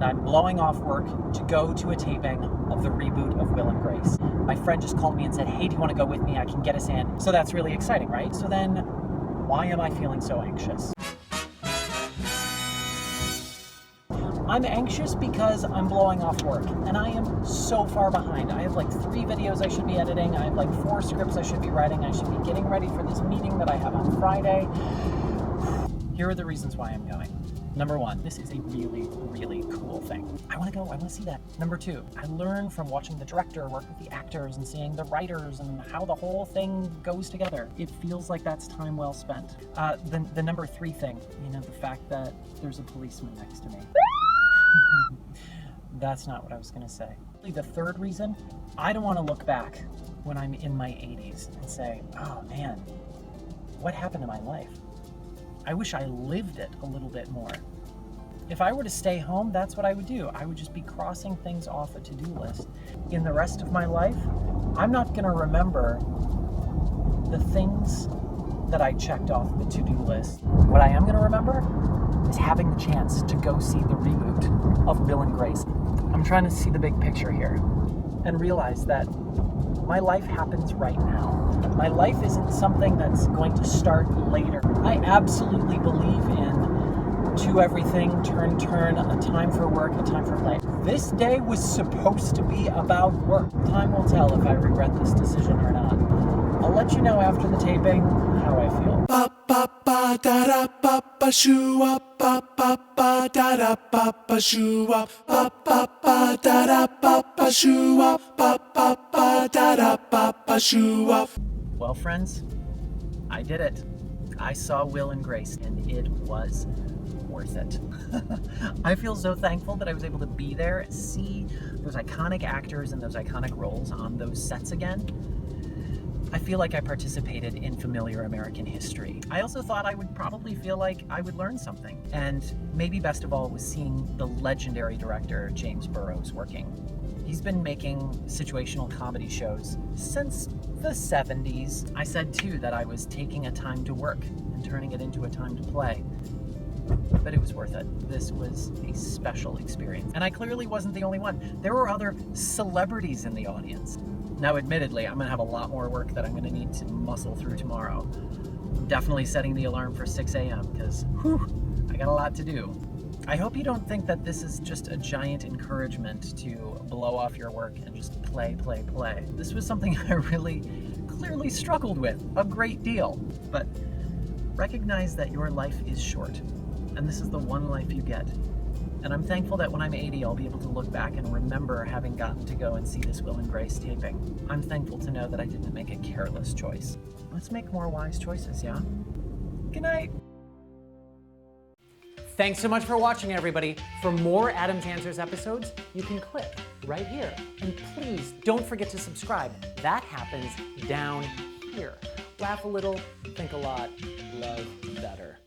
I'm blowing off work to go to a taping of the reboot of Will and Grace. My friend just called me and said, hey, do you want to go with me? I can get us in. So that's really exciting, right? So then why am I feeling so anxious? I'm anxious because I'm blowing off work and I am so far behind. I have like 3 videos I should be editing. I have like 4 scripts I should be writing. I should be getting ready for this meeting that I have on Friday. Here are the reasons why I'm going. Number 1, this is a really, really cool thing. I want to go, I want to see that. Number 2, I learn from watching the director work with the actors and seeing the writers and how the whole thing goes together. It feels like that's time well spent. The number 3 thing, the fact that there's a policeman next to me. That's not what I was going to say. The third reason, I don't want to look back when I'm in my 80s and say, oh man, what happened to my life? I wish I lived it a little bit more. If I were to stay home, that's what I would do. I would just be crossing things off a to-do list. In the rest of my life, I'm not going to remember the things that I checked off the to-do list. What I am going to remember is having the chance to go see the reboot of Will and Grace. I'm trying to see the big picture here and realize that my life happens right now. My life isn't something that's going to start later. I absolutely believe in to everything, turn, a time for work, a time for play. This day was supposed to be about work. Time will tell if I regret this decision or not. I'll let you know after the taping how I feel. Well, friends, I did it. I saw Will and Grace, and it was worth it. I feel so thankful that I was able to be there, see those iconic actors and those iconic roles on those sets again. I feel like I participated in familiar American history. I also thought I would probably feel like I would learn something. And maybe best of all was seeing the legendary director, James Burrows, working. He's been making situational comedy shows since the 70s. I said too that I was taking a time to work and turning it into a time to play. But it was worth it. This was a special experience. And I clearly wasn't the only one. There were other celebrities in the audience. Now, admittedly, I'm gonna have a lot more work that I'm gonna need to muscle through tomorrow. I'm definitely setting the alarm for 6 a.m. because, I got a lot to do. I hope you don't think that this is just a giant encouragement to blow off your work and just play. This was something I really clearly struggled with a great deal. But recognize that your life is short, and this is the one life you get. And I'm thankful that when I'm 80, I'll be able to look back and remember having gotten to go and see this Will and Grace taping. I'm thankful to know that I didn't make a careless choice. Let's make more wise choices, yeah? Good night. Thanks so much for watching, everybody. For more Adam's Answers episodes, you can click right here. And please don't forget to subscribe. That happens down here. Laugh a little, think a lot, love better.